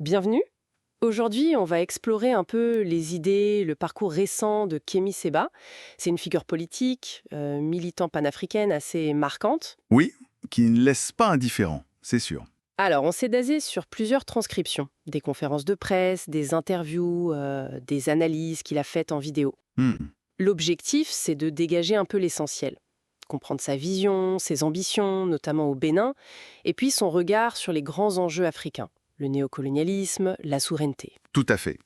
Bienvenue. Aujourd'hui, on va explorer un peu les idées, le parcours récent de Kémy Séba. C'est une figure politique, militant panafricaine assez marquante. Oui, qui ne laisse pas indifférent, c'est sûr. Alors, on s'est basé sur plusieurs transcriptions, des conférences de presse, des interviews, des analyses qu'il a faites en vidéo. Hmm, L'objectif, c'est de dégager un peu l'essentiel. Comprendre sa vision, ses ambitions, notamment au Bénin, et puis son regard sur les grands enjeux africains, le néocolonialisme, la souveraineté. tout à fait.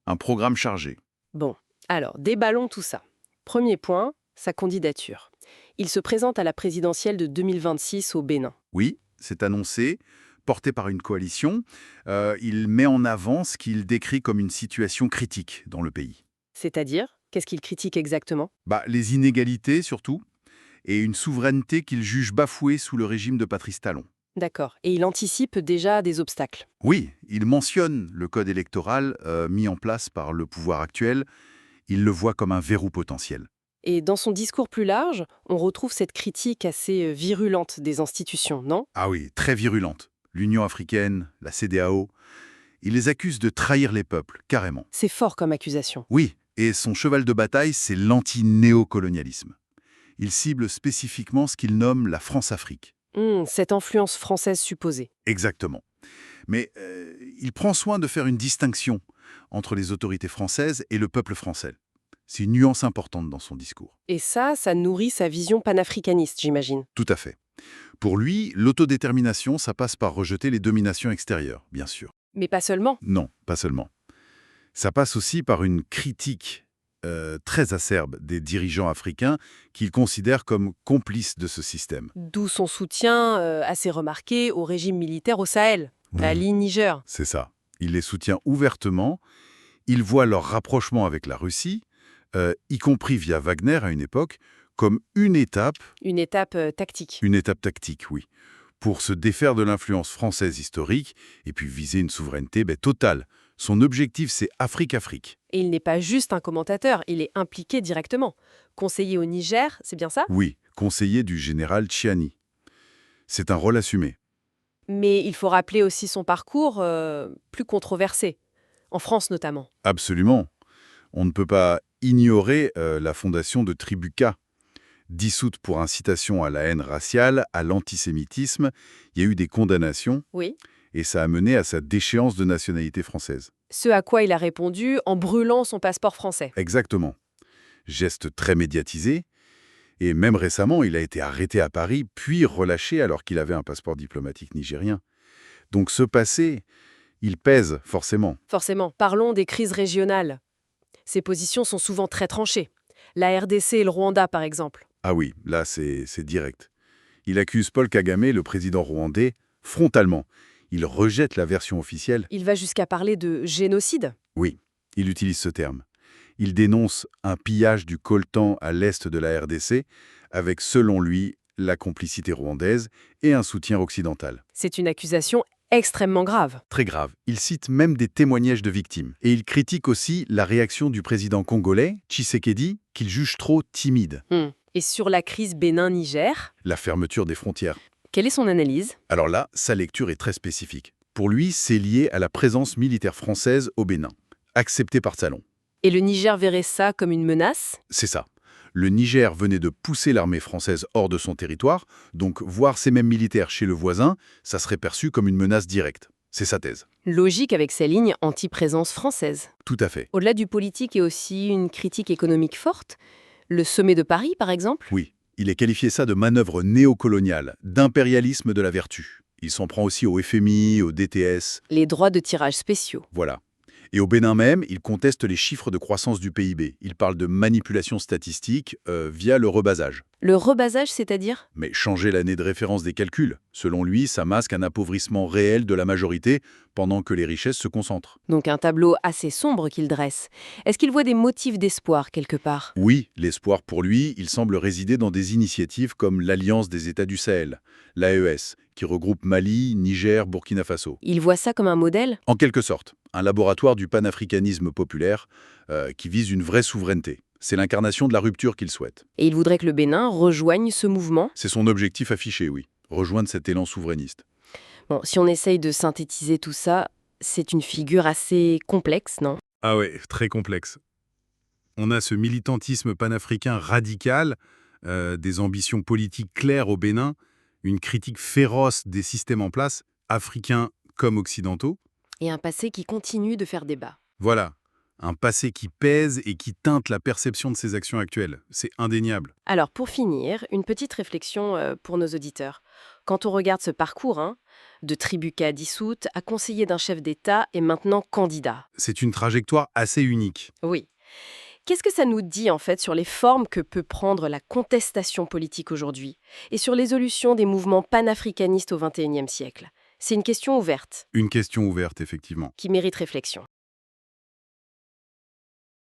Un programme chargé. Bon, alors, déballons tout ça. Premier point, sa candidature. Il se présente à la présidentielle de 2026 au Bénin. Oui, c'est annoncé, porté par une coalition. Il met en avant ce qu'il décrit comme une situation critique dans le pays. C'est-à-dire, qu'est-ce qu'il critique exactement? Les inégalités surtout, et une souveraineté qu'il juge bafouée sous le régime de Patrice Talon. D'accord. Et il anticipe déjà des obstacles. Oui, il mentionne le code électoral mis en place par le pouvoir actuel. Il le voit comme un verrou potentiel. Et dans son discours plus large, on retrouve cette critique assez virulente des institutions, non? Ah oui, très virulente. L'Union africaine, la CEDEAO, il les accuse de trahir les peuples, carrément. C'est fort comme accusation. Oui, et son cheval de bataille, c'est l'anti-néocolonialisme. Il cible spécifiquement ce qu'il nomme la France-Afrique. Cette influence française supposée. Exactement. Mais il prend soin de faire une distinction entre les autorités françaises et le peuple français. C'est une nuance importante dans son discours. Et ça nourrit sa vision panafricaniste, j'imagine. Tout à fait. Pour lui, l'autodétermination, ça passe par rejeter les dominations extérieures, bien sûr. Mais pas seulement. Non, pas seulement. Ça passe aussi par une critique très acerbe des dirigeants africains qu'il considère comme complices de ce système. D'où son soutien assez remarqué au régime militaire au Sahel, Mali, Niger. C'est ça. Il les soutient ouvertement, il voit leur rapprochement avec la Russie, y compris via Wagner à une époque, comme Une étape tactique. une étape tactique, oui, pour se défaire de l'influence française historique et puis viser une souveraineté totale. Son objectif, c'est Afrique-Afrique. Et il n'est pas juste un commentateur, il est impliqué directement. Conseiller au Niger, c'est bien ça? Oui, conseiller du général Chiani. C'est un rôle assumé. Mais il faut rappeler aussi son parcours plus controversé, en France notamment. Absolument. On ne peut pas ignorer la fondation de Tribuca, dissoute pour incitation à la haine raciale, à l'antisémitisme. Il y a eu des condamnations Oui. et ça a mené à sa déchéance de nationalité française. Ce à quoi il a répondu en brûlant son passeport français. Exactement. Geste très médiatisé. Et même récemment, il a été arrêté à Paris, puis relâché alors qu'il avait un passeport diplomatique nigérien. Donc ce passé, il pèse forcément. Forcément, parlons des crises régionales. Ses positions sont souvent très tranchées. La RDC et le Rwanda, par exemple. Ah oui, là c'est direct. Il accuse Paul Kagame, le président rwandais, frontalement. Il rejette la version officielle. Il va jusqu'à parler de génocide. Oui, il utilise ce terme. Il dénonce un pillage du coltan à l'est de la RDC, avec, selon lui, la complicité rwandaise et un soutien occidental. C'est une accusation extrêmement grave. Très grave. Il cite même des témoignages de victimes. Et il critique aussi la réaction du président congolais, Tshisekedi, qu'il juge trop timide. Et sur la crise Bénin-Niger, La fermeture des frontières. quelle est son analyse? Alors là, sa lecture est très spécifique. Pour lui, c'est lié à la présence militaire française au Bénin, acceptée par Talon. Et le Niger verrait ça comme une menace? C'est ça. Le Niger venait de pousser l'armée française hors de son territoire, donc voir ces mêmes militaires chez le voisin, ça serait perçu comme une menace directe. C'est sa thèse. Logique avec sa ligne anti-présence française. Tout à fait. Au-delà du politique, il y a aussi une critique économique forte. Le sommet de Paris, par exemple. Oui, il est qualifié ça de manœuvre néocoloniale, d'impérialisme de la vertu. Il s'en prend aussi au FMI, au DTS, Les droits de tirage spéciaux. voilà. Et au Bénin même, il conteste les chiffres de croissance du PIB. Il parle de manipulation statistique via le rebasage. Le rebasage, c'est-à-dire? Mais changer l'année de référence des calculs, selon lui, ça masque un appauvrissement réel de la majorité pendant que les richesses se concentrent. Donc un tableau assez sombre qu'il dresse. Est-ce qu'il voit des motifs d'espoir quelque part? Oui, l'espoir pour lui, il semble résider dans des initiatives comme l'Alliance des États du Sahel, l'AES, qui regroupe Mali, Niger, Burkina Faso. Il voit ça comme un modèle? En quelque sorte, un laboratoire du panafricanisme populaire qui vise une vraie souveraineté. C'est l'incarnation de la rupture qu'il souhaite. Et il voudrait que le Bénin rejoigne ce mouvement? C'est son objectif affiché, oui. Rejoindre cet élan souverainiste. Bon, si on essaye de synthétiser tout ça, C'est une figure assez complexe, non? Ah ouais, très complexe. On a ce militantisme panafricain radical, des ambitions politiques claires au Bénin, une critique féroce des systèmes en place, africains comme occidentaux. Et un passé qui continue de faire débat. Voilà, un passé qui pèse et qui teinte la perception de ses actions actuelles. C'est indéniable. Alors, pour finir, une petite réflexion pour nos auditeurs. Quand on regarde ce parcours, de tribucat dissoute à conseiller d'un chef d'État et maintenant candidat. C'est une trajectoire assez unique. Oui. Qu'est-ce que ça nous dit en fait sur les formes que peut prendre la contestation politique aujourd'hui et sur l'évolution des mouvements panafricanistes au XXIe siècle? C'est une question ouverte Une question ouverte, effectivement. qui mérite réflexion.